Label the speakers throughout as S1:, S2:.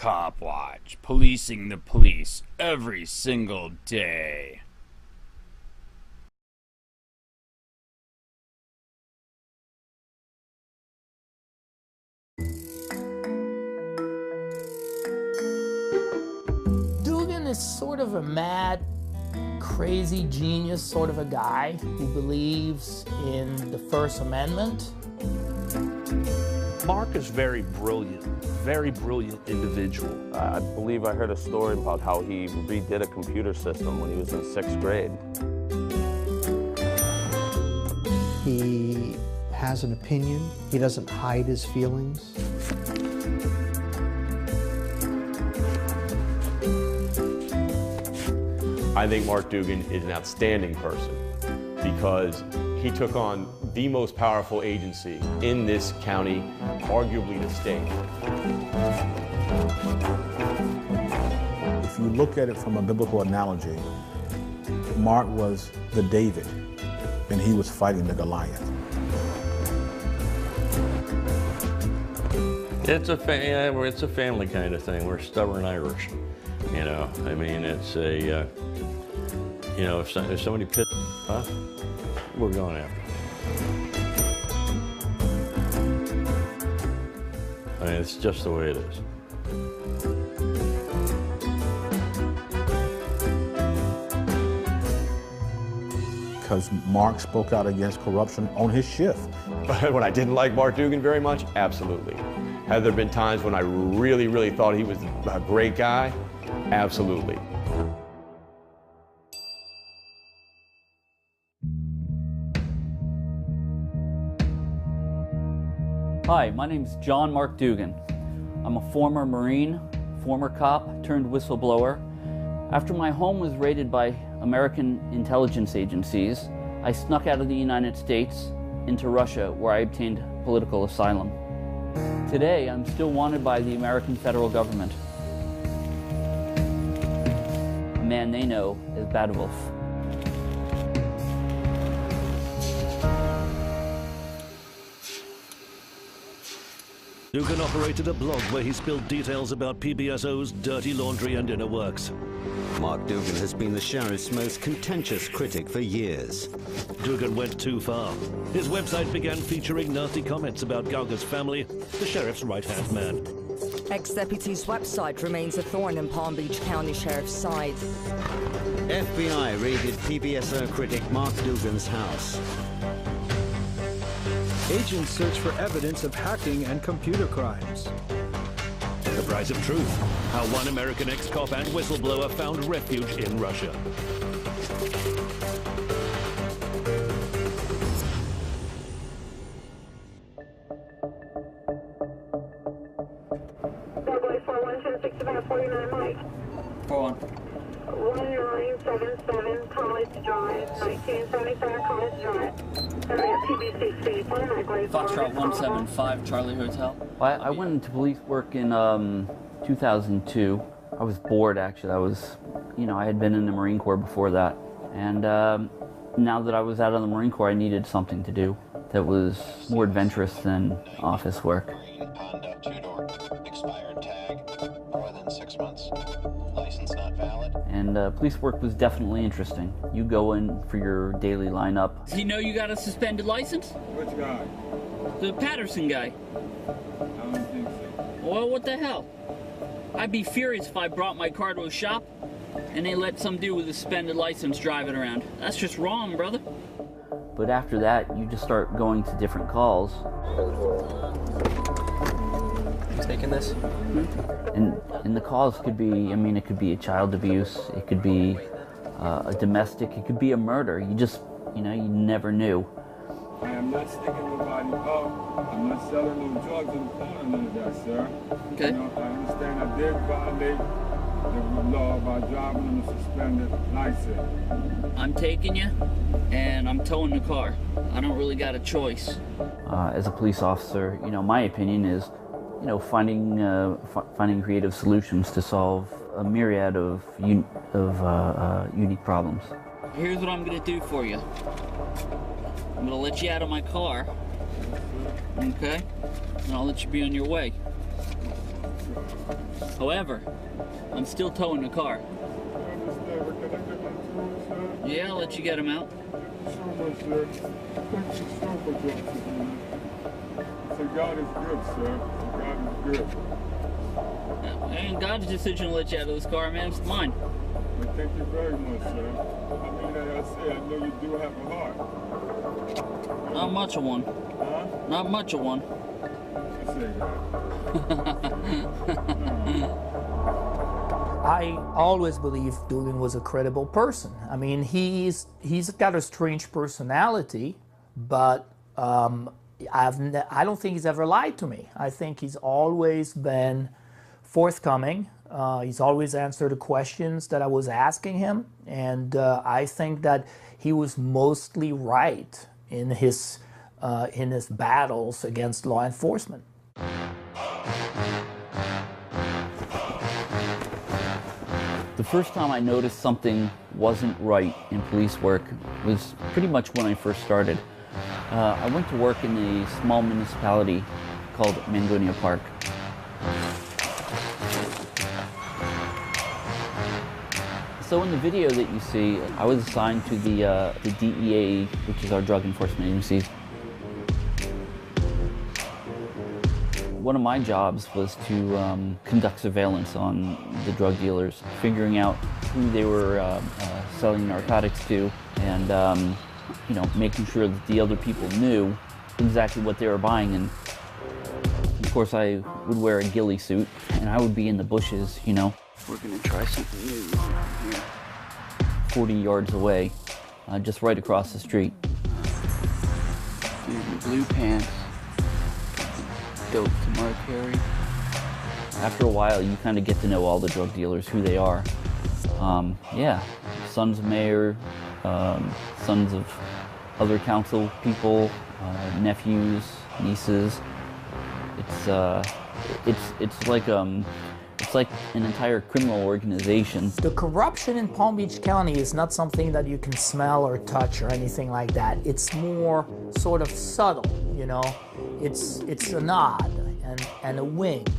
S1: Copwatch, policing the police every single day.
S2: Dugan is sort of a mad, crazy genius sort of a guy who believes in the First Amendment.
S3: Mark is very brilliant individual.
S4: I believe I heard a story about how he redid a computer system when he was in 6th grade.
S5: He has an opinion. He doesn't hide his feelings.
S6: I think Mark Dugan is an outstanding person because he took on the most powerful agency in this county, arguably the state.
S7: If you look at it from a biblical analogy, Mark was the David, and he was fighting the Goliath.
S8: It's a family kind of thing. We're stubborn Irish, you know. I mean, it's a, you know, if somebody pissed off, we're going after them. I mean, it's just the way it is.
S7: Because Mark spoke out against corruption on his shift.
S6: But when I didn't like Mark Dugan very much, absolutely. Have there been times when I really thought he was a great guy? Absolutely.
S9: Hi, my name's John Mark Dugan. I'm a former Marine, former cop turned whistleblower. After my home was raided by American intelligence agencies, I snuck out of the United States into Russia, where I obtained political asylum. Today, I'm still wanted by the American federal government. A man they know as Bad Wolf.
S3: Dugan operated a blog where he spilled details about PBSO's dirty laundry and inner works.
S10: Mark Dugan has been the sheriff's most contentious critic for years.
S3: Dugan went too far. His website began featuring nasty comments about Gauga's family, the sheriff's right-hand man.
S11: Ex-deputy's website remains a thorn in Palm Beach County Sheriff's side.
S10: FBI raided PBSO critic Mark Dugan's house.
S12: Agents search for evidence of hacking and computer crimes.
S3: The Price of Truth, how one American ex-cop and whistleblower found refuge in Russia.
S13: Subway 41106549 Mike. 1977 College Drive, 1975 College Drive. TBCC,
S9: Foxtrot 175, Charlie Hotel. I went into police work in 2002. I was bored, actually. I was, you know, I had been in the Marine Corps before that. And now that I was out of the Marine Corps, I needed something to do that was more adventurous than office work.
S14: Honda, two-door, expired tag, more than 6 months, license not valid.
S9: And police work was definitely interesting. You go in for your daily lineup.
S15: Does he know you got a suspended license?
S16: Which guy?
S15: The Patterson guy.
S16: I don't think so.
S15: Well, what the hell? I'd be furious if I brought my car to a shop and they let some dude with a suspended license drive it around. That's just wrong, brother.
S9: But after that, you just start going to different calls.
S17: Taking this?
S9: And the cause could be, I mean, it could be a child abuse, it could be a domestic, it could be a murder. You just, you know, you never knew.
S16: I am not sticking nobody up. I'm not selling no drugs in the corner, none of that, sir.
S15: Okay.
S16: You know, I understand I did violate the law by driving on a suspended license.
S15: I'm taking you, and I'm towing the car. I don't really got a choice.
S9: As a police officer, you know, my opinion is, you know, finding creative solutions to solve a myriad of unique problems.
S15: Here's what I'm gonna do for you. I'm gonna let you out of my car, okay? And I'll let you be on your way. However, I'm still towing the car. Yeah, I'll let you get him out.
S16: So God is good, sir. God is good.
S15: And God's decision to let you out of this car, man. It's mine.
S16: Well, thank you very much, sir. I mean, like I said, I know you do have a heart.
S15: Not much of one.
S16: Huh?
S15: Not much of one.
S16: I say
S2: I always believed Dugan was a credible person. I mean, he's got a strange personality, but I don't think he's ever lied to me. I think he's always been forthcoming. He's always answered the questions that I was asking him, and I think that he was mostly right in his battles against law enforcement.
S9: The first time I noticed something wasn't right in police work was pretty much when I first started. I went to work in a small municipality called Mangonia Park. So in the video that you see, I was assigned to the DEA, which is our drug enforcement agency. One of my jobs was to conduct surveillance on the drug dealers, figuring out who they were selling narcotics to, and you know, making sure that the other people knew exactly what they were buying. And of course, I would wear a ghillie suit, and I would be in the bushes, you know. We're gonna try something new here. 40 yards away, just right across the street. Here's the blue pants. Dope to Mark Harry. After a while, you kind of get to know all the drug dealers, who they are. Yeah, sons of mayor, sons of other council people, nephews, nieces. It's like an entire criminal organization.
S2: The corruption in Palm Beach County is not something that you can smell or touch or anything like that. It's more sort of subtle, you know. It's a nod and a wink.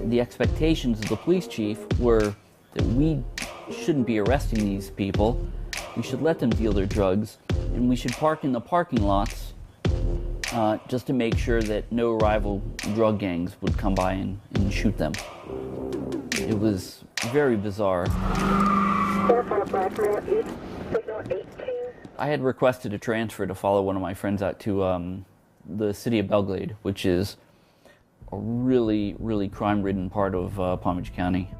S9: The expectations of the police chief were that we shouldn't be arresting these people. We should let them deal their drugs, and we should park in the parking lots just to make sure that no rival drug gangs would come by and shoot them. It was very bizarre. I had requested a transfer to follow one of my friends out to the city of Belglade, which is a really, really crime-ridden part of Palm Beach County.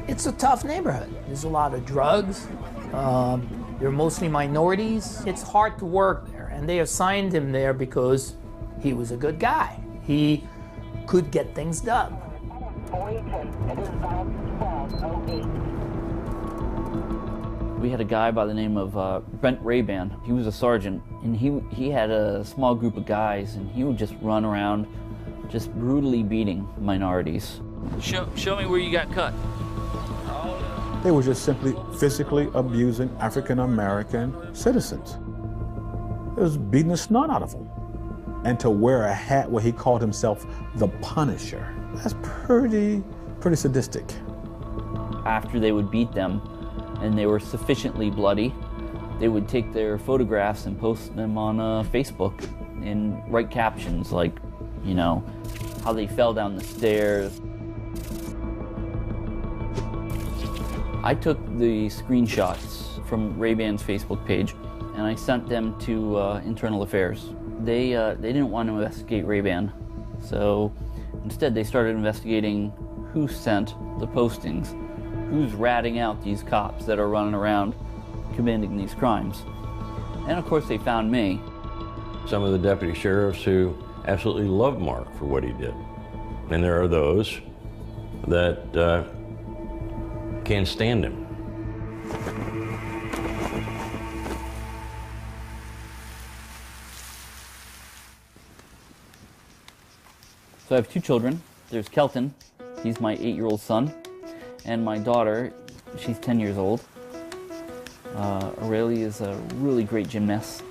S2: It's a tough neighborhood. There's a lot of drugs. They're mostly minorities. It's hard to work there, and they assigned him there because he was a good guy. He could get things done.
S9: We had a guy by the name of Brent Rayban. He was a sergeant, and he had a small group of guys, and he would just run around just brutally beating minorities.
S15: Show me where you got cut.
S7: They were just simply physically abusing African-American citizens. It was beating the snot out of them. And to wear a hat where he called himself the Punisher, that's pretty sadistic.
S9: After they would beat them, and they were sufficiently bloody, they would take their photographs and post them on Facebook and write captions like, you know, how they fell down the stairs. I took the screenshots from Ray-Ban's Facebook page and I sent them to Internal Affairs. They didn't want to investigate Ray-Ban, so instead they started investigating who sent the postings, who's ratting out these cops that are running around committing these crimes. And of course they found me.
S8: Some of the deputy sheriffs who absolutely love Mark for what he did. And there are those that can't stand him.
S9: So I have two children. There's Kelton, he's my 8-year-old son, and my daughter, she's 10 years old. Aurelia is a really great gymnast.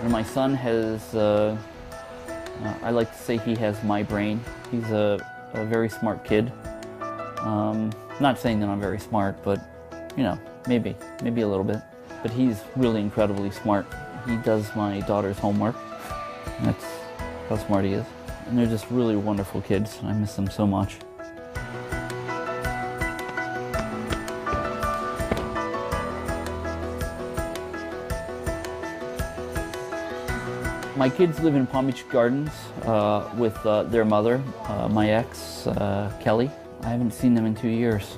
S9: And my son has, I like to say he has my brain. He's a very smart kid. Not saying that I'm very smart, but you know, maybe a little bit. But he's really incredibly smart. He does my daughter's homework. That's how smart he is. And they're just really wonderful kids. I miss them so much. My kids live in Palm Beach Gardens with their mother, my ex, Kelly. I haven't seen them in 2 years.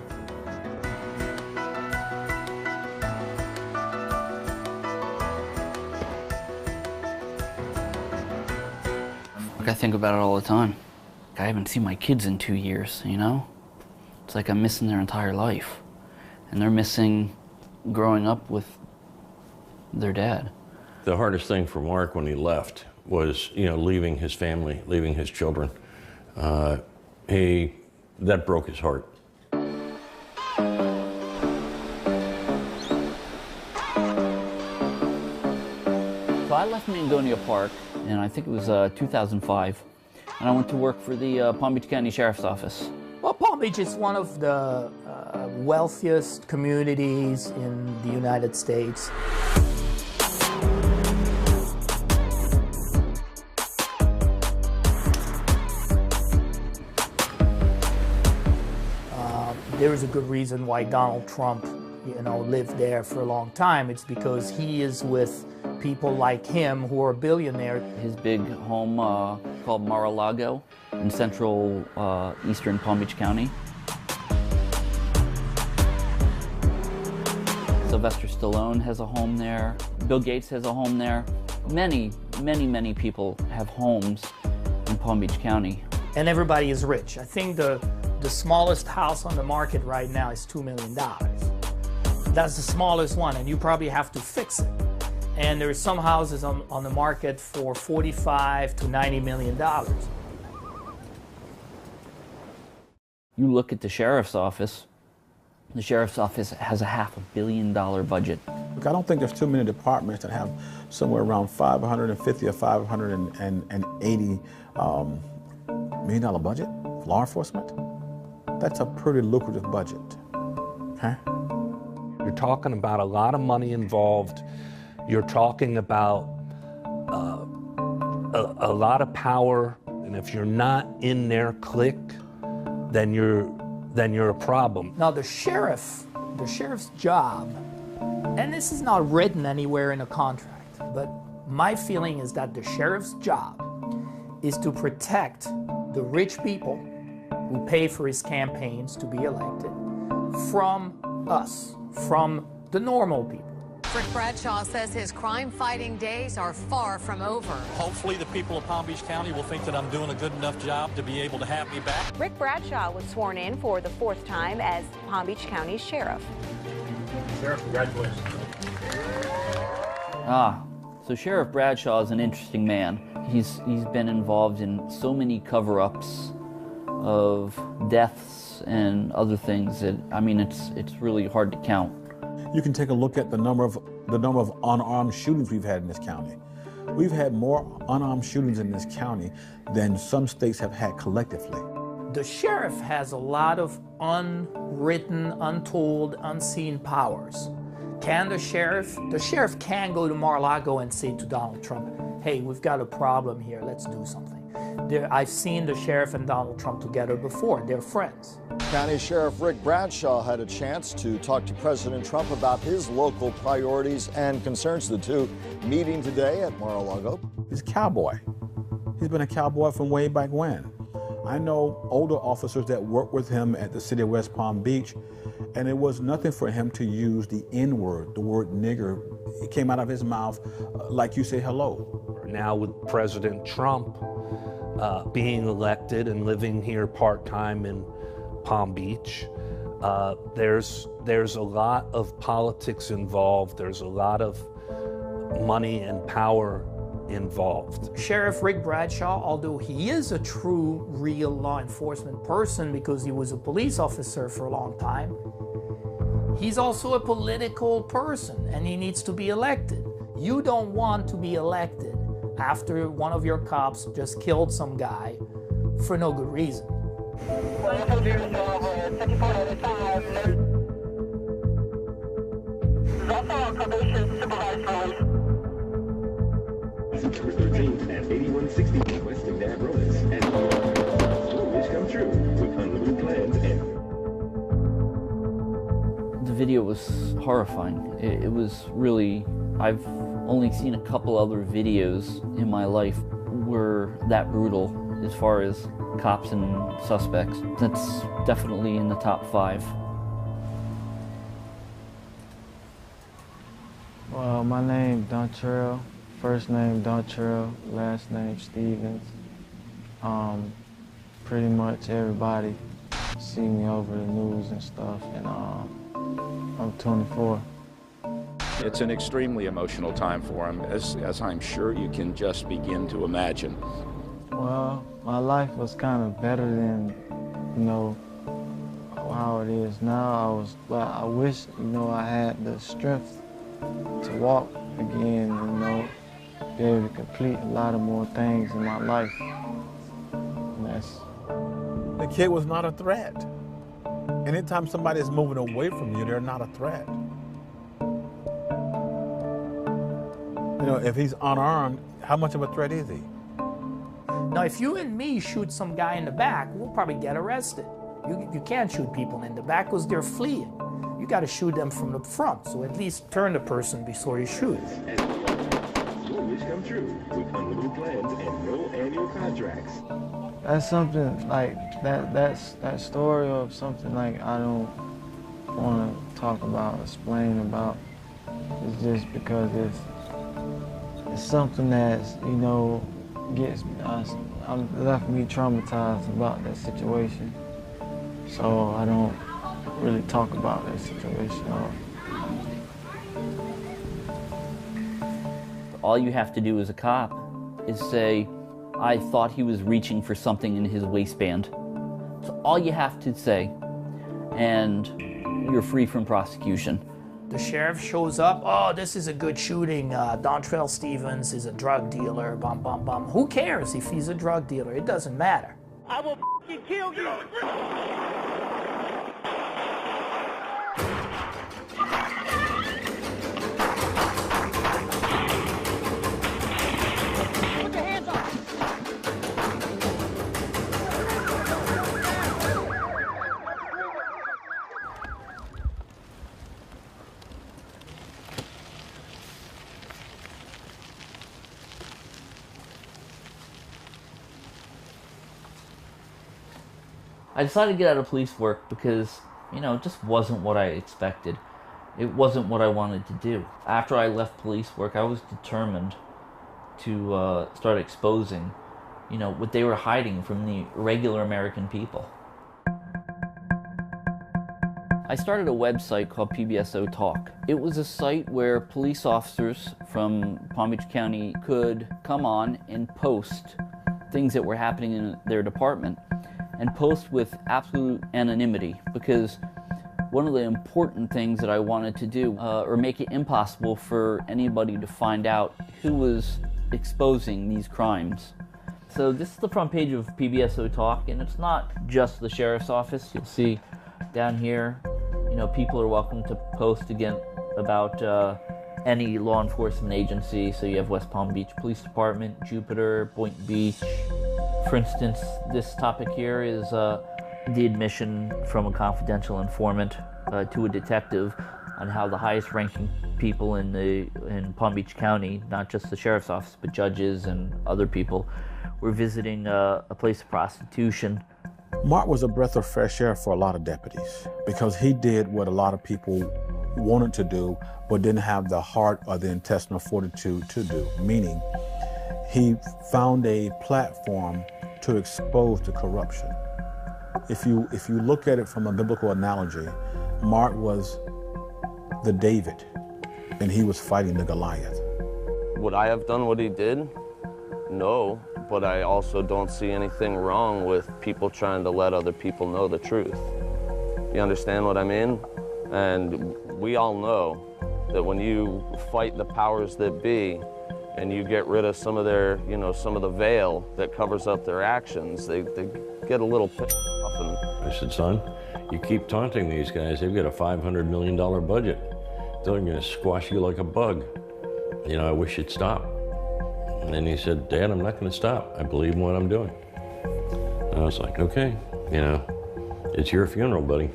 S9: I think about it all the time. I haven't seen my kids in 2 years, you know? It's like I'm missing their entire life. And they're missing growing up with their dad.
S8: The hardest thing for Mark when he left was, you know, leaving his family, leaving his children. That broke his heart.
S9: So I left Mangonia Park, and I think it was 2005, and I went to work for the Palm Beach County Sheriff's Office.
S2: Well, Palm Beach is one of the wealthiest communities in the United States. There is a good reason why Donald Trump, you know, lived there for a long time. It's because he is with people like him who are billionaires.
S9: His big home called Mar-a-Lago in central eastern Palm Beach County. Sylvester Stallone has a home there. Bill Gates has a home there. Many people have homes in Palm Beach County.
S2: And everybody is rich. I think the smallest house on the market right now is $2 million. That's the smallest one, and you probably have to fix it. And there are some houses on the market for $45 to $90 million.
S9: You look at the sheriff's office has a $500 million budget.
S7: Look, I don't think there's too many departments that have somewhere around $550 or $580 $1 million budget for law enforcement. That's a pretty lucrative budget, okay?
S18: You're talking about a lot of money involved. You're talking about a lot of power, and if you're not in their clique, then you're a problem.
S2: Now the sheriff's job, and this is not written anywhere in a contract, but my feeling is that the sheriff's job is to protect the rich people who pay for his campaigns to be elected from us, from the normal people.
S19: Rick Bradshaw says his crime-fighting days are far from over.
S20: Hopefully the people of Palm Beach County will think that I'm doing a good enough job to be able to have me back.
S21: Rick Bradshaw was sworn in for the 4th time as Palm Beach County Sheriff.
S20: Sheriff, congratulations.
S9: So Sheriff Bradshaw is an interesting man. He's been involved in so many cover-ups of deaths and other things that, I mean, it's really hard to count.
S7: You can take a look at the number of unarmed shootings we've had in this county. We've had more unarmed shootings in this county than some states have had collectively.
S2: The sheriff has a lot of unwritten, untold, unseen powers. Can the sheriff can go to Mar-a-Lago and say to Donald Trump, hey, we've got a problem here, let's do something. I've seen the sheriff and Donald Trump together before, they're friends.
S22: County Sheriff Rick Bradshaw had a chance to talk to President Trump about his local priorities and concerns. The two meeting today at Mar-a-Lago.
S7: He's a cowboy. He's been a cowboy from way back when. I know older officers that worked with him at the city of West Palm Beach, and it was nothing for him to use the N-word, the word nigger. It came out of his mouth like you say hello.
S18: Now with President Trump being elected and living here part-time in Palm Beach, there's a lot of politics involved. There's a lot of money and power involved.
S2: Sheriff Rick Bradshaw, although he is a true, real law enforcement person because he was a police officer for a long time, he's also a political person and he needs to be elected. You don't want to be elected after one of your cops just killed some guy for no good reason.
S1: September 13th at 8160 West McNabb Road, and your wish come true with unlimited plans and.
S9: The video was horrifying. It was really, I've only seen a couple other videos in my life were that brutal as far as cops and suspects. That's definitely in the top 5.
S4: Well, my name Dontrell. First name Dontrell, last name Stevens. Pretty much everybody see me over the news and stuff, and I'm 24.
S23: It's an extremely emotional time for him, as I'm sure you can just begin to imagine.
S4: Well, my life was kind of better than, you know, how it is now. I wish, you know, I had the strength to walk again, you know, be able to complete a lot of more things in my life. And
S7: the kid was not a threat. Anytime somebody is moving away from you, they're not a threat. You know, if he's unarmed, how much of a threat is he?
S2: Now, if you and me shoot some guy in the back, we'll probably get arrested. You can't shoot people in the back because they're fleeing. You got to shoot them from the front, so at least turn the person before you shoot.
S1: Your wish come true with unlimited plans and no annual contracts.
S4: That's something like that story of something like I don't want to talk about, explain about. It's just because it's something that's, you know, gets me, left me traumatized about that situation. So I don't really talk about that situation.
S9: All you have to do as a cop is say, I thought he was reaching for something in his waistband. So all you have to say, and you're free from prosecution.
S2: The sheriff shows up, oh, this is a good shooting. Dontrell Stevens is a drug dealer, bum, bum, bum. Who cares if he's a drug dealer? It doesn't matter.
S24: I will f***ing kill you! Put your hands up!
S9: I decided to get out of police work because, you know, it just wasn't what I expected. It wasn't what I wanted to do. After I left police work, I was determined to start exposing, you know, what they were hiding from the regular American people. I started a website called PBSO Talk. It was a site where police officers from Palm Beach County could come on and post things that were happening in their department, and post with absolute anonymity, because one of the important things that I wanted to do, or make it impossible for anybody to find out who was exposing these crimes. So this is the front page of PBSO Talk, and it's not just the sheriff's office. You'll see down here, you know, people are welcome to post again about any law enforcement agency. So you have West Palm Beach Police Department, Jupiter, Boynton Beach. For instance, this topic here is the admission from a confidential informant to a detective on how the highest ranking people in Palm Beach County, not just the sheriff's office, but judges and other people, were visiting a place of prostitution.
S7: Mark was a breath of fresh air for a lot of deputies because he did what a lot of people wanted to do but didn't have the heart or the intestinal fortitude to do, meaning he found a platform to expose the corruption. If you look at it from a biblical analogy, Mark was the David, and he was fighting the Goliath.
S25: Would I have done what he did? No, but I also don't see anything wrong with people trying to let other people know the truth. You understand what I mean? And we all know that when you fight the powers that be and you get rid of some of their, you know, some of the veil that covers up their actions, they get a little pissed off. And
S8: I said, son, you keep taunting these guys, they've got a $500 million budget. They're gonna squash you like a bug. You know, I wish you'd stop. And then he said, Dad, I'm not gonna stop. I believe in what I'm doing. And I was like, okay, you know, it's your funeral, buddy.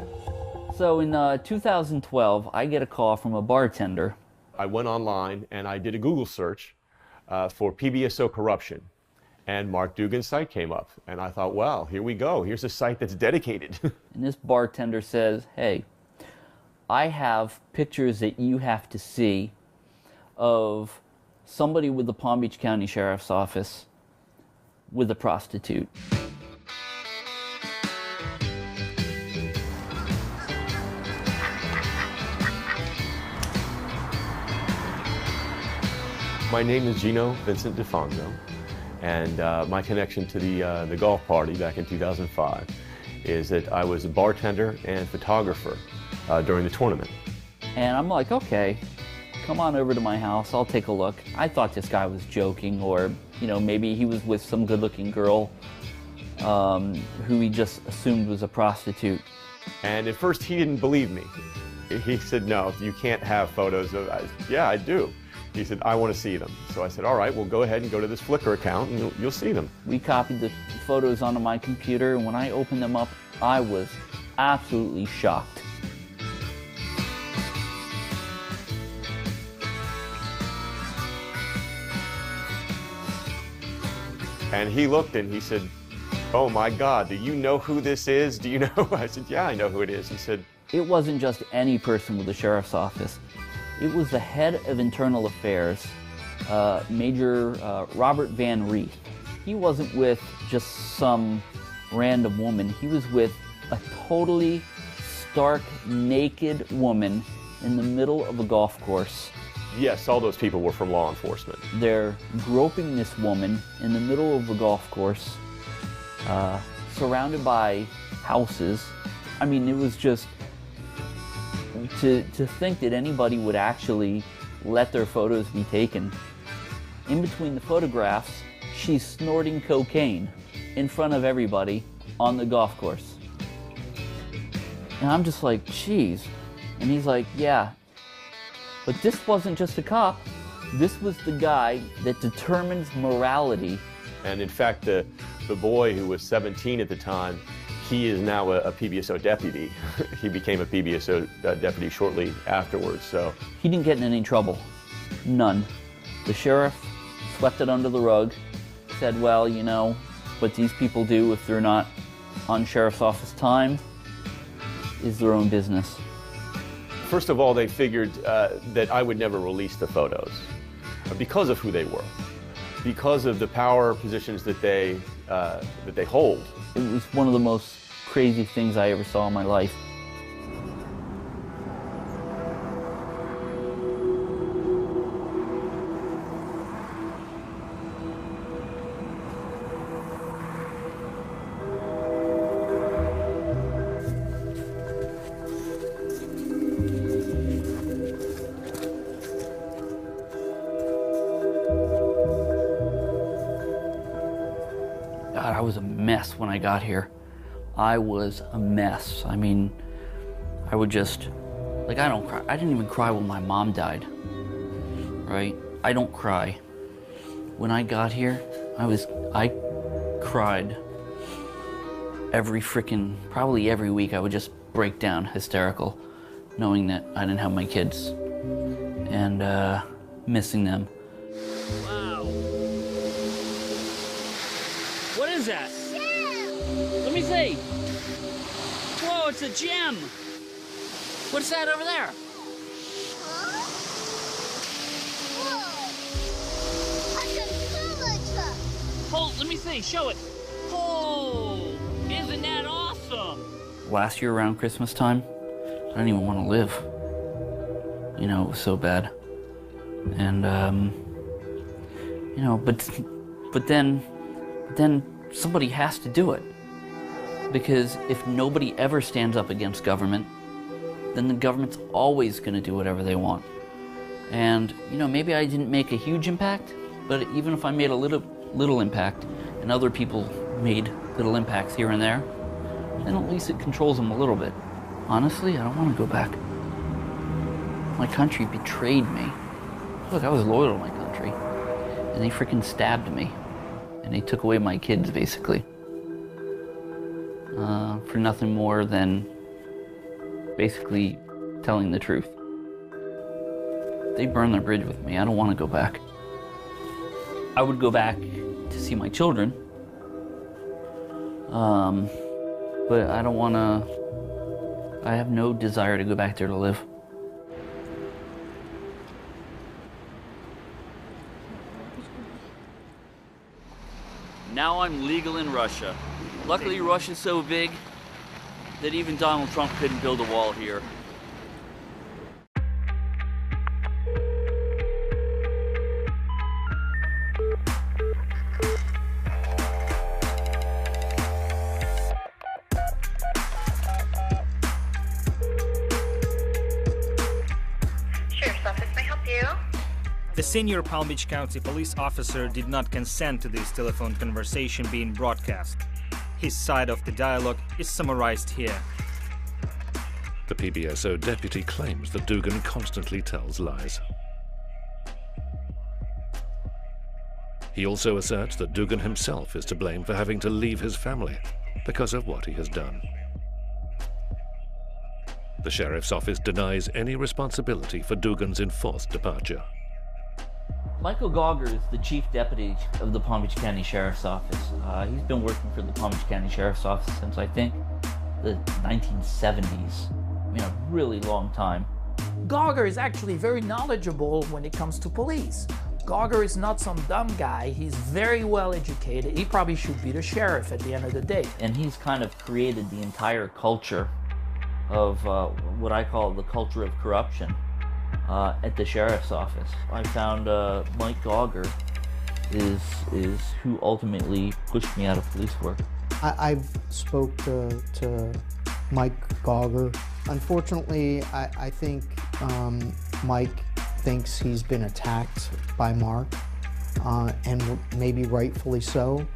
S9: So in 2012, I get a call from a bartender.
S5: I went online and I did a Google search for PBSO corruption, and Mark Dugan's site came up. And I thought, well, here we go. Here's a site that's dedicated.
S9: And this bartender says, hey, I have pictures that you have to see of somebody with the Palm Beach County Sheriff's Office with a prostitute.
S5: My name is Gino Vincent DeFonso, and my connection to the golf party back in 2005 is that I was a bartender and photographer during the tournament.
S9: And I'm like, okay, come on over to my house, I'll take a look. I thought this guy was joking, or, you know, maybe he was with some good-looking girl who he just assumed was a prostitute.
S5: And at first he didn't believe me. He said, no, you can't have photos of, yeah, I do. He said, I want to see them. So I said, all right, well, go ahead and go to this Flickr account and you'll see them.
S9: We copied the photos onto my computer, and when I opened them up, I was absolutely shocked.
S5: And he looked and he said, oh my God, do you know who this is? Do you know? I said, yeah, I know who it is. He said,
S9: it wasn't just any person with the sheriff's office. It was the head of internal affairs, Major Robert Van Reeth. He wasn't with just some random woman. He was with a totally stark, naked woman in the middle of a golf course.
S5: Yes, all those people were from law enforcement.
S9: They're groping this woman in the middle of a golf course, surrounded by houses. I mean, it was just, to think that anybody would actually let their photos be taken. In between the photographs, she's snorting cocaine in front of everybody on the golf course. And I'm just like, geez. And he's like, yeah. But this wasn't just a cop. This was the guy that determines morality.
S5: And in fact, the boy who was 17 at the time, he is now a PBSO deputy. He became a PBSO deputy shortly afterwards, so.
S9: He didn't get in any trouble. None. The sheriff swept it under the rug, said, well, you know, what these people do if they're not on sheriff's office time is their own business.
S5: First of all, they figured that I would never release the photos because of who they were, because of the power positions that they hold.
S9: It was one of the most crazy things I ever saw in my life. God, I was a mess when I got here. I was a mess. I mean, I would just, like, I don't cry. I didn't even cry when my mom died, right? I don't cry. When I got here, I cried probably every week. I would just break down hysterical, knowing that I didn't have my kids and missing them.
S15: Wow. What is that? Let me see. Whoa, it's a gem. What's that over there? Hold, let me see, show it. Oh, isn't that awesome?
S9: Last year around Christmas time, I didn't even want to live. You know, it was so bad. And, you know, but then somebody has to do it. Because if nobody ever stands up against government, then the government's always going to do whatever they want. And, you know, maybe I didn't make a huge impact, but even if I made a little impact and other people made little impacts here and there, then at least it controls them a little bit. Honestly, I don't want to go back. My country betrayed me. Look, I was loyal to my country, and they freaking stabbed me, and they took away my kids, basically, for nothing more than basically telling the truth. They burned their bridge with me. I don't want to go back. I would go back to see my children, but I don't want to. I have no desire to go back there to live. Now I'm legal in Russia. Luckily, Russia's so big that even Donald Trump couldn't build a wall here.
S13: Sheriff's Office, may I help you?
S3: The senior Palm Beach County police officer did not consent to this telephone conversation being broadcast. His side of the dialogue is summarized here.
S6: The PBSO deputy claims that Dugan constantly tells lies. He also asserts that Dugan himself is to blame for having to leave his family because of what he has done. The sheriff's office denies any responsibility for Dugan's enforced departure.
S9: Michael Gauger is the chief deputy of the Palm Beach County Sheriff's Office. He's been working for the Palm Beach County Sheriff's Office since, I think, the 1970s. I mean, a really long time.
S2: Gauger is actually very knowledgeable when it comes to police. Gauger is not some dumb guy. He's very well educated. He probably should be the sheriff at the end of the day.
S9: And he's kind of created the entire culture of what I call the culture of corruption at the sheriff's office. I found Mike Gauger is who ultimately pushed me out of police work.
S10: I've spoke to Mike Gauger. Unfortunately, I think Mike thinks he's been attacked by Mark, and maybe rightfully so.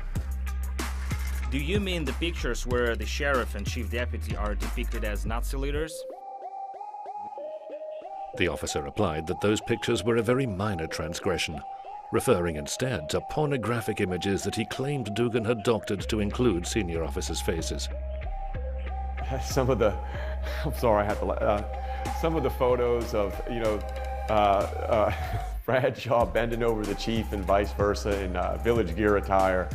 S3: Do you mean the pictures where the sheriff and chief deputy are depicted as Nazi leaders?
S6: The officer replied that those pictures were a very minor transgression, referring instead to pornographic images that he claimed Dugan had doctored to include senior officers' faces.
S5: Some of the, I'm sorry, I have to, some of the photos of, you know, Bradshaw bending over the chief and vice versa in village gear attire.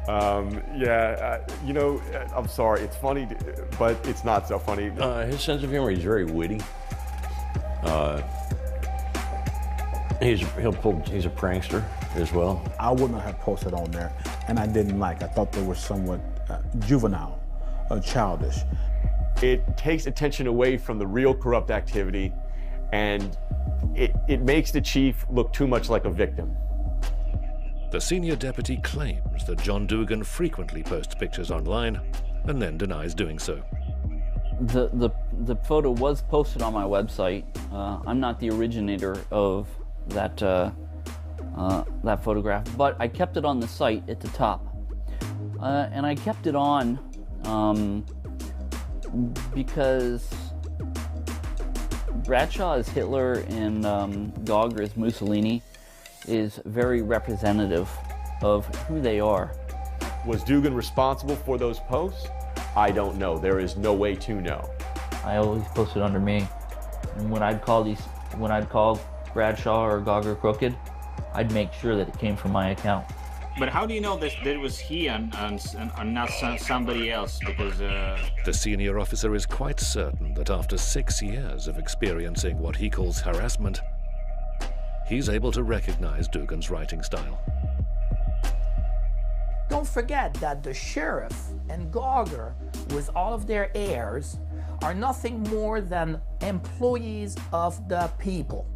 S5: You know, I'm sorry, it's funny, but it's not so funny.
S8: His sense of humor, he's very witty. He's a prankster as well.
S7: I wouldn't have posted on there, and I didn't like. I thought they were somewhat juvenile, childish.
S5: It takes attention away from the real corrupt activity, and it makes the chief look too much like a victim.
S6: The senior deputy claims that John Dugan frequently posts pictures online and then denies doing so.
S9: The photo was posted on my website. I'm not the originator of that that photograph, but I kept it on the site at the top, and I kept it on because Bradshaw is Hitler and Gauger is Mussolini is very representative of who they are.
S5: Was Dugan responsible for those posts? I don't know. There is no way to know.
S9: I always posted under me. And when I'd call Bradshaw or Gauger crooked, I'd make sure that it came from my account.
S3: But how do you know that it was he and not somebody else? Because
S6: the senior officer is quite certain that after 6 years of experiencing what he calls harassment, he's able to recognize Dugan's writing style.
S2: Don't forget that the sheriff and Gauger, with all of their heirs, are nothing more than employees of the people.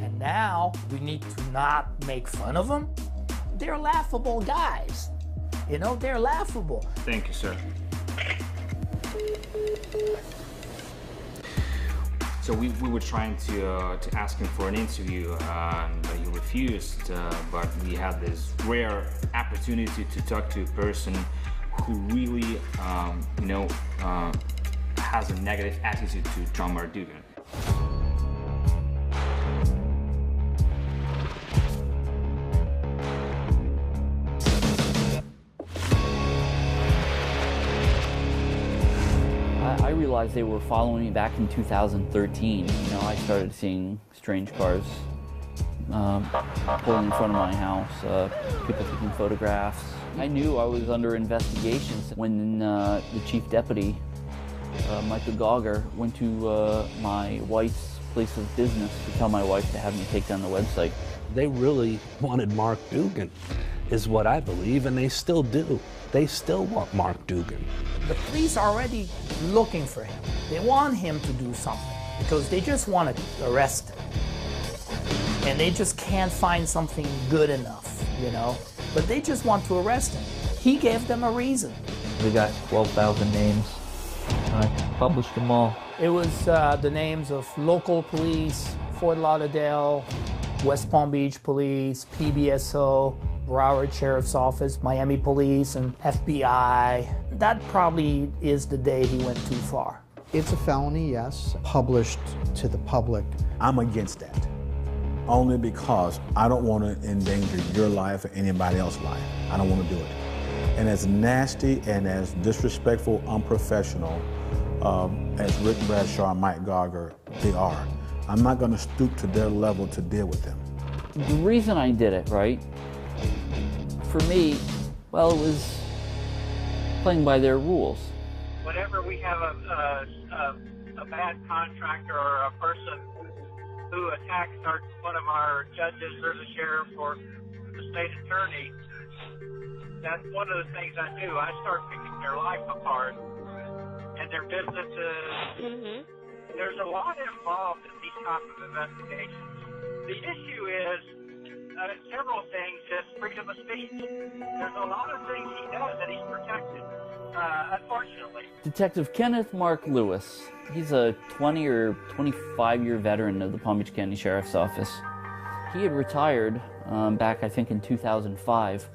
S2: And now we need to not make fun of them. They're laughable guys. You know, they're laughable.
S3: Thank you, sir. So we were trying to ask him for an interview, but he refused. But we had this rare opportunity to talk to a person who really, has a negative attitude to John-Mark Dougan.
S9: I realized they were following me back in 2013. I started seeing strange cars pulling in front of my house, people taking photographs. I knew I was under investigation when the chief deputy, Michael Gauger, went to my wife's place of business to tell my wife to have me take down the website.
S18: They really wanted Mark Dougan, is what I believe, and they still do. They still want Mark Dougan.
S2: The police are already looking for him. They want him to do something because they just want to arrest him. And they just can't find something good enough, But they just want to arrest him. He gave them a reason.
S9: We got 12,000 names. I published them all.
S2: It was the names of local police, Fort Lauderdale, West Palm Beach Police, PBSO, Broward Sheriff's Office, Miami Police, and FBI. That probably is the day he went too far.
S10: It's a felony, yes, published to the public.
S7: I'm against that, only because I don't want to endanger your life or anybody else's life. I don't want to do it. And as nasty and as disrespectful, unprofessional as Rick Bradshaw and Mike Gauger they are, I'm not going to stoop to their level to deal with them.
S9: The reason I did it, right, for me, well, it was playing by their rules.
S11: Whenever we have a bad contractor or a person who attacks one of our judges or the sheriff or the state attorney, that's one of the things I do. I start picking their life apart and their businesses. There's a lot involved in these type of investigations. The issue is several things is freedom of speech. There's a lot of things he does that he's protected, unfortunately.
S9: Detective Kenneth Mark Lewis. He's a 20 or 25-year veteran of the Palm Beach County Sheriff's Office. He had retired back, I think, in 2005,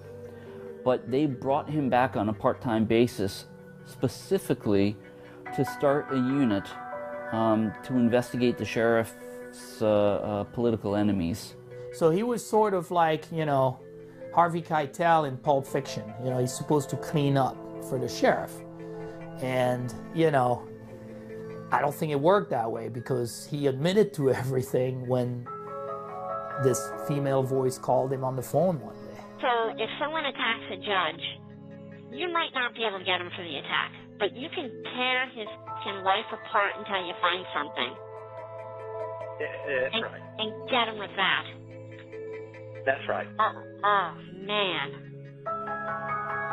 S9: but they brought him back on a part-time basis specifically to start a unit to investigate the sheriff's political enemies.
S2: So he was sort of like, Harvey Keitel in Pulp Fiction. He's supposed to clean up for the sheriff. And, I don't think it worked that way because he admitted to everything when this female voice called him on the phone one day.
S12: So if someone attacks a judge, you might not be able to get him for the attack, but you can tear his life apart until you find something.
S11: That's right.
S12: And get him with that.
S11: That's right.
S12: Oh, man.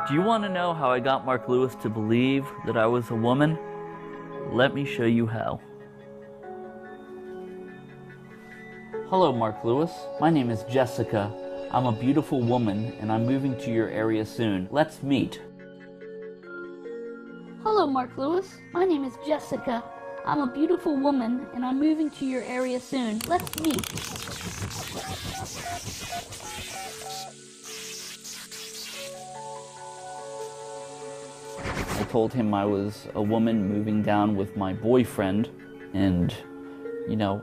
S9: Do you want to know how I got Mark Lewis to believe that I was a woman? Let me show you how. Hello, Mark Lewis. My name is Jessica. I'm a beautiful woman, and I'm moving to your area soon. Let's meet.
S14: Hello, Mark Lewis. My name is Jessica. I'm a beautiful woman, and I'm moving to your area soon. Let's meet.
S9: I told him I was a woman moving down with my boyfriend, and,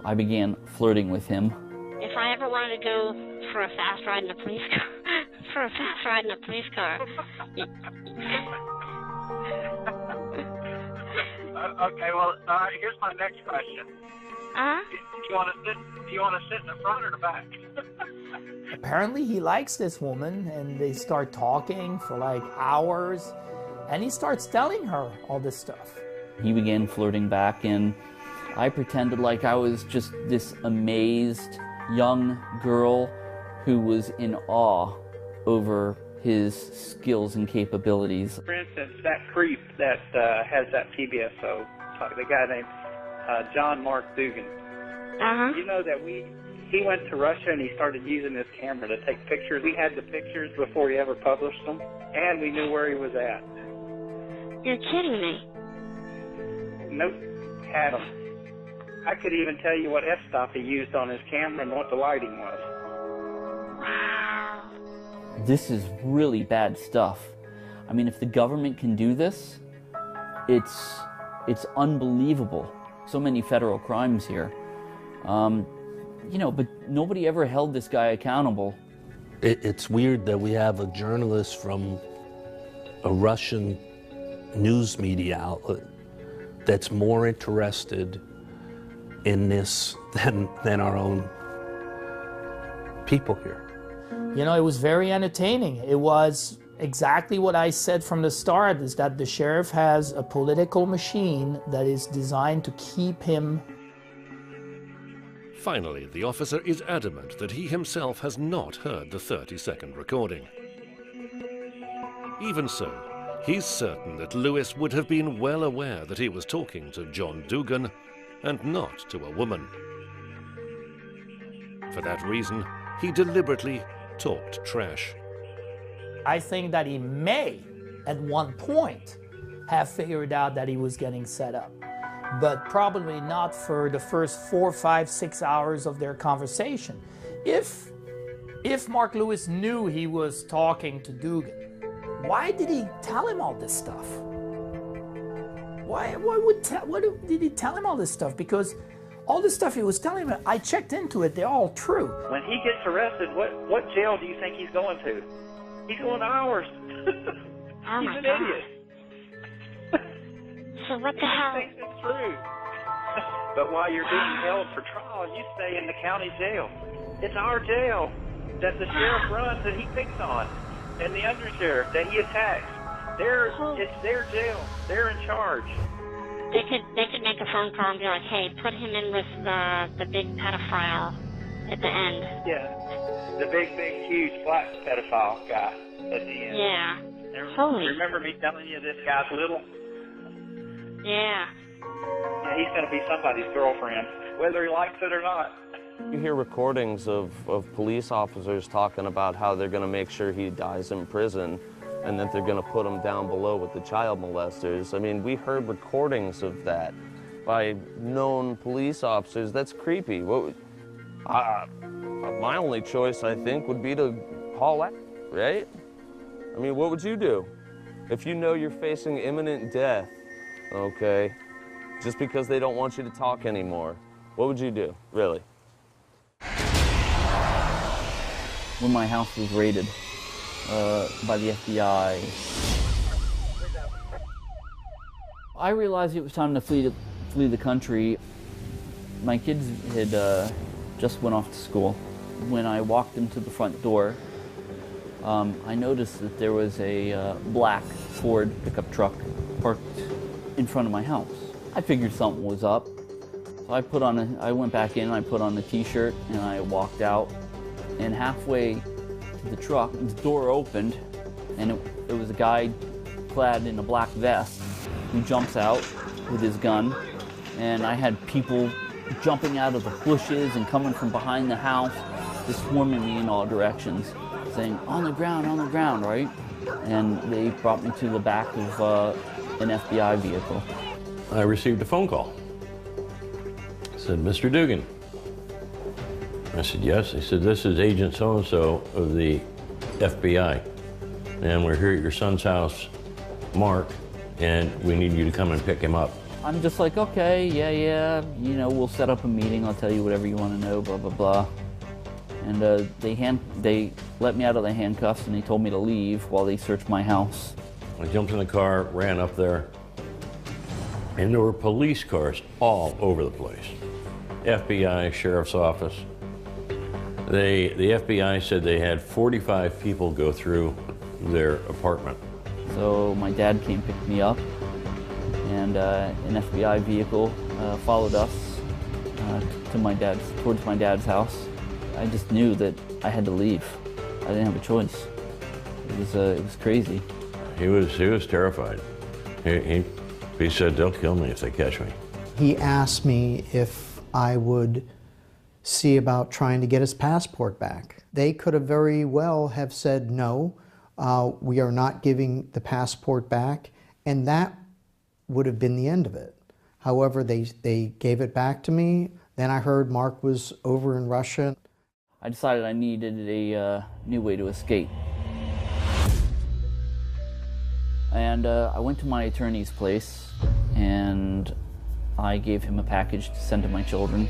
S9: I began flirting with him.
S12: If I ever wanted to go for a fast ride in a police car,
S11: Okay, well, here's my next question. Do you want to sit in the front or the back?
S2: Apparently he likes this woman, and they start talking for like hours, and he starts telling her all this stuff.
S9: He began flirting back, and I pretended like I was just this amazed young girl who was in awe over his skills and capabilities.
S11: For instance, that creep that has that PBSO, the guy named John-Mark Dougan. You know that he went to Russia and he started using his camera to take pictures. We had the pictures before he ever published them, and we knew where he was at.
S12: You're kidding me.
S11: Nope, had him. I could even tell you what f-stop he used on his camera and what the lighting was.
S9: This is really bad stuff. I mean, if the government can do this, it's unbelievable. So many federal crimes here. You know, but nobody ever held this guy accountable.
S18: It's weird that we have a journalist from a Russian news media outlet that's more interested in this than our own people here.
S2: You know, it was very entertaining. It was exactly what I said from the start, is that the sheriff has a political machine that is designed to keep him.
S6: Finally, the officer is adamant that he himself has not heard the 30-second recording. Even so, he's certain that Lewis would have been well aware that he was talking to John Dugan and not to a woman. For that reason, he deliberately talked trash.
S2: I think that he may, at one point, have figured out that he was getting set up, but probably not for the first 4, 5, 6 hours of their conversation. If Mark Lewis knew he was talking to Dugan, why did he tell him all this stuff? Why did he tell him all this stuff? Because all the stuff he was telling him, I checked into it, they're all true.
S11: When he gets arrested, what jail do you think he's going to? He's going to ours.
S12: Oh
S11: he's
S12: my
S11: an
S12: God.
S11: idiot.
S12: So what the hell?
S11: He thinks it's true. But while you're being held for trial, you stay in the county jail. It's our jail that the sheriff runs and he picks on, and the undersheriff that he attacks. It's their jail. They're in charge.
S12: They could make a phone call and be like, hey, put him in with the big pedophile at the end.
S11: Yeah. The big, huge black pedophile guy at the end.
S12: Yeah.
S11: Remember me telling you this guy's little?
S12: Yeah.
S11: Yeah, he's going to be somebody's girlfriend, whether he likes it or not.
S25: You hear recordings of police officers talking about how they're going to make sure he dies in prison and that they're going to put him down below with the child molesters. I mean, we heard recordings of that by known police officers. That's creepy. My only choice, I think, would be to haul out, right? I mean, what would you do? If you know you're facing imminent death, okay, just because they don't want you to talk anymore, what would you do, really?
S9: When my house was raided by the FBI, I realized it was time to flee the country. My kids had just went off to school. When I walked into the front door, I noticed that there was a black Ford pickup truck parked in front of my house. I figured something was up. So I went back in, I put on a t-shirt, and I walked out. And halfway to the truck, the door opened, and it was a guy clad in a black vest who jumps out with his gun. And I had people jumping out of the bushes and coming from behind the house, just swarming me in all directions, saying, on the ground, right? And they brought me to the back of an FBI vehicle.
S8: I received a phone call. It said, Mr. Dugan. I said, yes. They said, this is Agent so-and-so of the FBI, and we're here at your son's house, Mark, and we need you to come and pick him up.
S9: I'm just like, okay, yeah, you know, we'll set up a meeting, I'll tell you whatever you want to know, blah, blah, blah. And they let me out of the handcuffs and they told me to leave while they searched my house.
S8: I jumped in the car, ran up there, and there were police cars all over the place. FBI, sheriff's office. The FBI said they had 45 people go through their apartment.
S9: So my dad came pick me up, and an FBI vehicle followed us towards my dad's house. I just knew that I had to leave. I didn't have a choice. It was crazy.
S8: He was terrified. He said, they'll kill me if they catch me.
S10: He asked me if I would see about trying to get his passport back. They could have very well have said, no, we are not giving the passport back, and that would have been the end of it. However, they gave it back to me. Then I heard Mark was over in Russia.
S9: I decided I needed a new way to escape. And I went to my attorney's place and I gave him a package to send to my children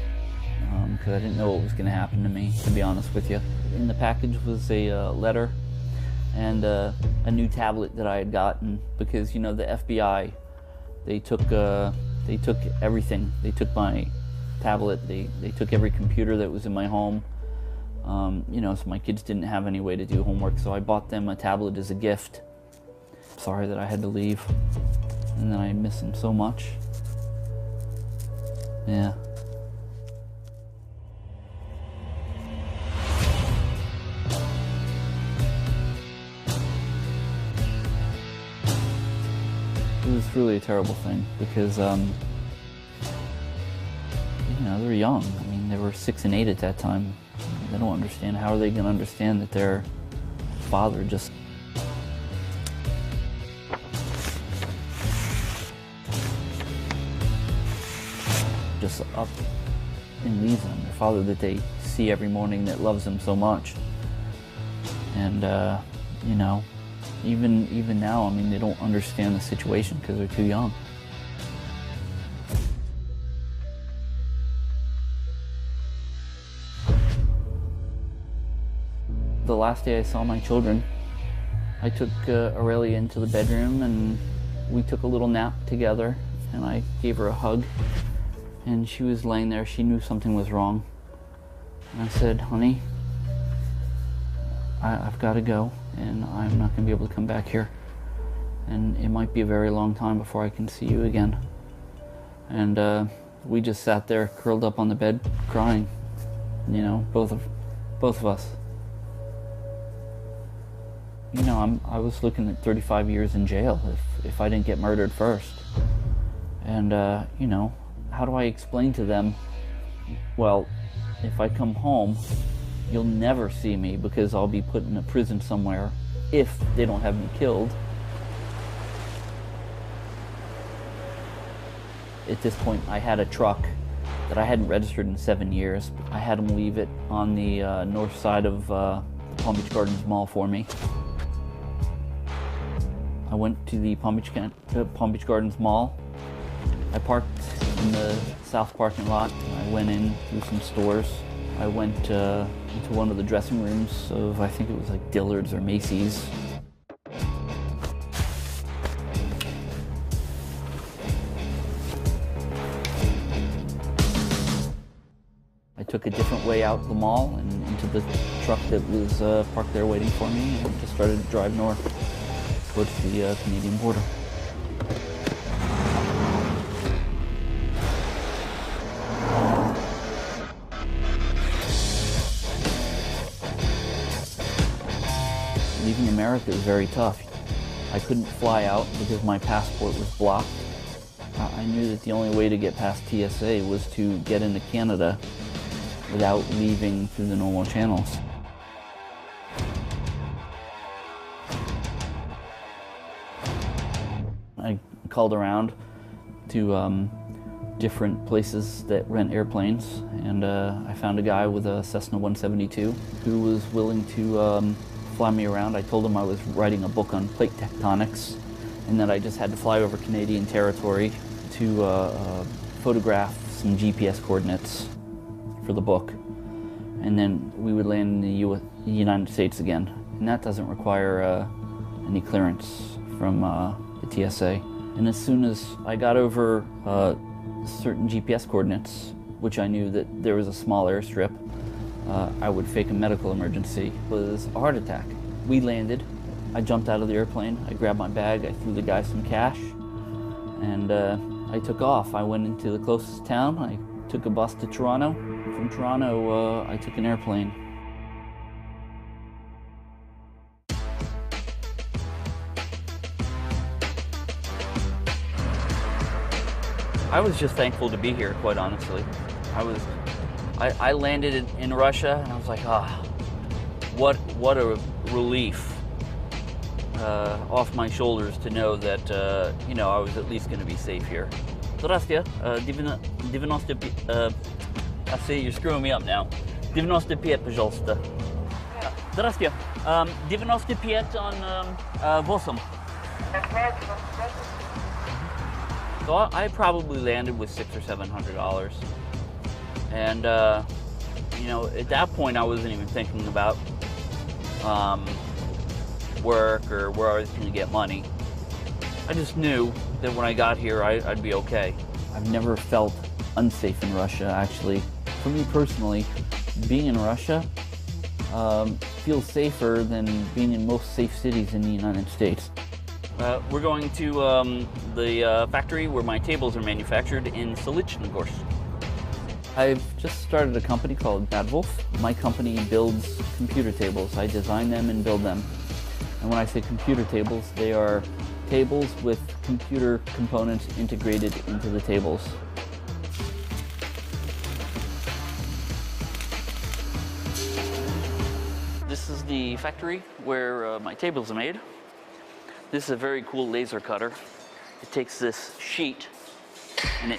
S9: because I didn't know what was going to happen to me, to be honest with you. In the package was a letter and a new tablet that I had gotten because, you know, the FBI, they took everything. They took my tablet, they took every computer that was in my home. You know, so my kids didn't have any way to do homework, so I bought them a tablet as a gift. Sorry that I had to leave, and then I miss them so much. Yeah. It was really a terrible thing because, you know, they were young. I mean, they were 6 and 8 at that time. They don't understand. How are they going to understand that their father just up and leaves them? Their father that they see every morning, that loves them so much. And, you know, even now, I mean, they don't understand the situation because they're too young. The last day I saw my children, I took Aurelia into the bedroom and we took a little nap together, and I gave her a hug, and she was laying there. She knew something was wrong. And I said, honey, I've got to go, and I'm not going to be able to come back here. And it might be a very long time before I can see you again. And we just sat there, curled up on the bed, crying. You know, both of us. You know, I was looking at 35 years in jail if I didn't get murdered first. And, you know, how do I explain to them, well, if I come home, you'll never see me because I'll be put in a prison somewhere if they don't have me killed. At this point, I had a truck that I hadn't registered in 7 years. I had them leave it on the north side of Palm Beach Gardens Mall for me. I went to the Palm Beach Gardens Mall. I parked in the south parking lot. I went in through some stores. I went into one of the dressing rooms of, I think it was like Dillard's or Macy's. I took a different way out of the mall and into the truck that was parked there waiting for me, and just started to drive north towards the Canadian border. Leaving America is very tough. I couldn't fly out because my passport was blocked. I knew that the only way to get past TSA was to get into Canada without leaving through the normal channels. I called around to different places that rent airplanes, and I found a guy with a Cessna 172 who was willing to fly me around. I told him I was writing a book on plate tectonics and that I just had to fly over Canadian territory to photograph some GPS coordinates for the book, and then we would land in the United States again. And that doesn't require any clearance from the TSA. And as soon as I got over certain GPS coordinates, which I knew that there was a small airstrip, I would fake a medical emergency. It was a heart attack. We landed. I jumped out of the airplane. I grabbed my bag. I threw the guy some cash, and I took off. I went into the closest town. I took a bus to Toronto. From Toronto, I took an airplane. I was just thankful to be here, quite honestly. I landed in Russia, and I was like, what a relief off my shoulders to know that, you know, I was at least going to be safe here. Здравствуйте. 95... I see you're screwing me up now. 95, пожалуйста. Здравствуйте. 95 on 8. So I probably landed with $600 or $700. And, you know, at that point I wasn't even thinking about work or where I was going to get money. I just knew that when I got here, I'd be okay. I've never felt unsafe in Russia, actually. For me personally, being in Russia feels safer than being in most safe cities in the United States. We're going to the factory where my tables are manufactured in Solitchnogorsk. I've just started a company called Bad Wolf. My company builds computer tables. I design them and build them. And when I say computer tables, they are tables with computer components integrated into the tables. This is the factory where my tables are made. This is a very cool laser cutter. It takes this sheet and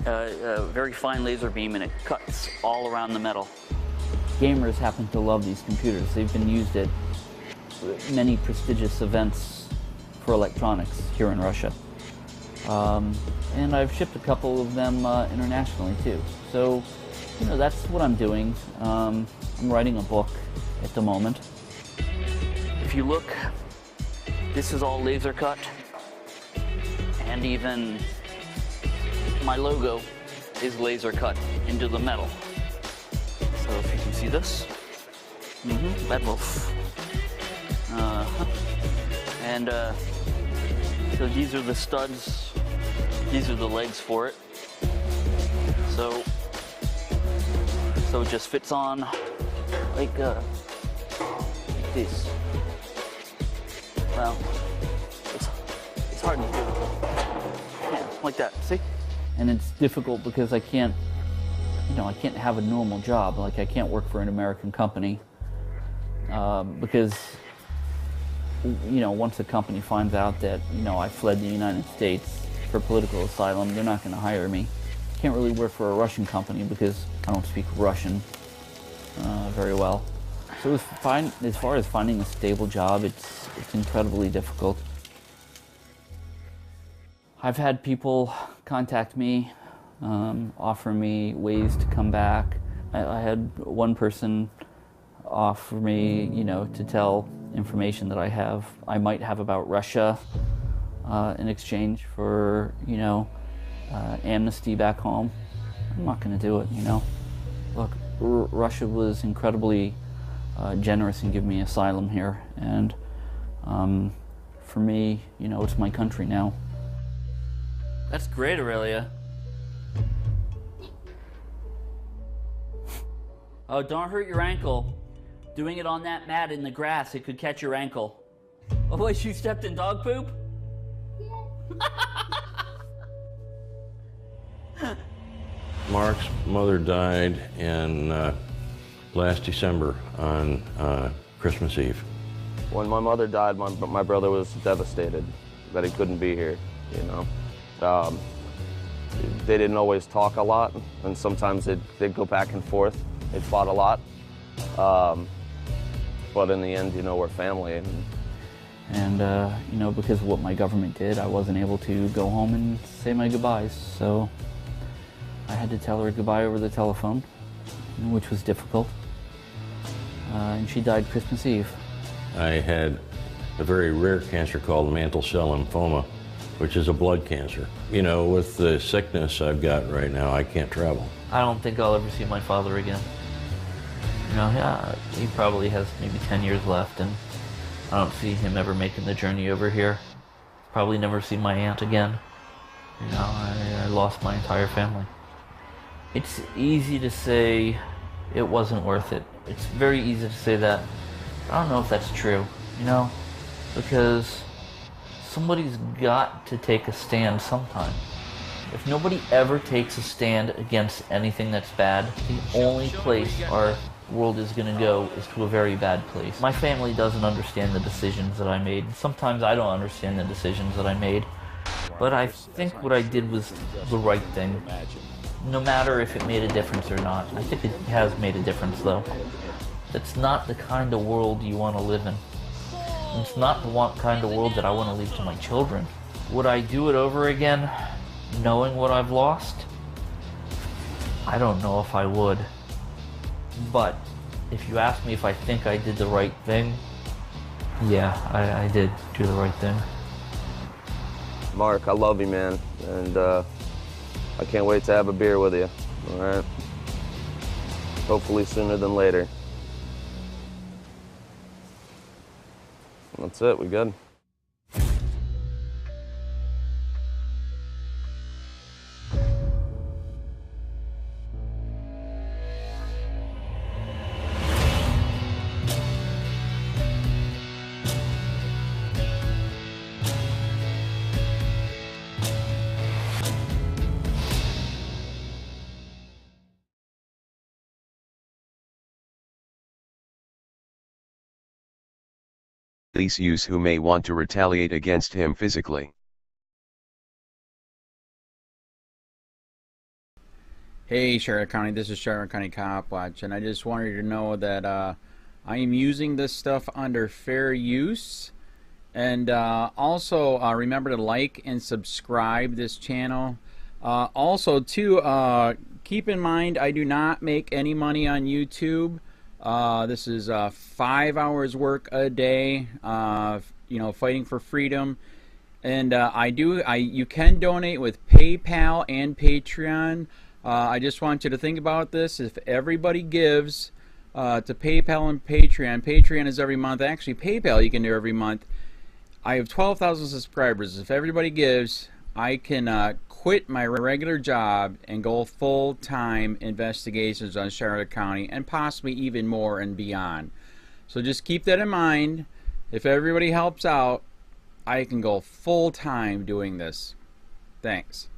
S9: a very fine laser beam, and it cuts all around the metal. Gamers happen to love these computers. They've been used at many prestigious events for electronics here in Russia. And I've shipped a couple of them internationally too. So, you know, that's what I'm doing. I'm writing a book at the moment. If you look, this is all laser cut, and even my logo is laser cut into the metal. So if you can see this, Bad Wolf. And so these are the studs, these are the legs for it. So it just fits on like this. Well, it's hard to do. Yeah, like that, see? And it's difficult because I can't, you know, I can't have a normal job. Like, I can't work for an American company because, you know, once a company finds out that, you know, I fled the United States for political asylum, they're not going to hire me. I can't really work for a Russian company because I don't speak Russian very well. So as far as finding a stable job, it's incredibly difficult. I've had people contact me, offer me ways to come back. I had one person offer me, you know, to tell information that I might have about Russia in exchange for, you know, amnesty back home. I'm not going to do it, you know. Look, Russia was incredibly generous in giving me asylum here, and for me, you know, it's my country now. That's great, Aurelia. Oh, don't hurt your ankle. Doing it on that mat in the grass, it could catch your ankle. Oh, wait, you stepped in dog poop?
S8: Mark's mother died in last December on Christmas Eve.
S25: When my mother died, my brother was devastated that he couldn't be here, you know. They didn't always talk a lot, and sometimes they'd go back and forth. They fought a lot. But in the end, you know, we're family.
S9: And you know, because of what my government did, I wasn't able to go home and say my goodbyes. So I had to tell her goodbye over the telephone, which was difficult. And she died Christmas Eve.
S8: I had a very rare cancer called mantle cell lymphoma, which is a blood cancer. You know, with the sickness I've got right now, I can't travel.
S9: I don't think I'll ever see my father again. You know, yeah, he probably has maybe 10 years left, and I don't see him ever making the journey over here. Probably never see my aunt again. You know, I lost my entire family. It's easy to say it wasn't worth it. It's very easy to say that. I don't know if that's true, you know, because somebody's got to take a stand sometime. If nobody ever takes a stand against anything that's bad, the only place our world is going to go is to a very bad place. My family doesn't understand the decisions that I made. Sometimes I don't understand the decisions that I made. But I think what I did was the right thing. No matter if it made a difference or not. I think it has made a difference, though. That's not the kind of world you want to live in. It's not the kind of world that I want to leave to my children. Would I do it over again, knowing what I've lost? I don't know if I would. But if you ask me if I think I did the right thing, yeah, I did do the right thing.
S25: Mark, I love you, man, and I can't wait to have a beer with you, all right? Hopefully sooner than later. That's it, we good?
S16: Police use who may want to retaliate against him physically.
S17: Hey Charlotte County, this is Charlotte County Copwatch, and I just wanted you to know that I am using this stuff under fair use. And also remember to like and subscribe this channel. Also too, keep in mind I do not make any money on YouTube. This is 5 hours work a day, you know, fighting for freedom. And you can donate with PayPal and Patreon. I just want you to think about this. If everybody gives to PayPal and Patreon, Patreon is every month. Actually, PayPal you can do every month. I have 12,000 subscribers. If everybody gives, I can quit my regular job and go full-time investigations on Charlotte County and possibly even more and beyond. So just keep that in mind. If everybody helps out, I can go full-time doing this. Thanks.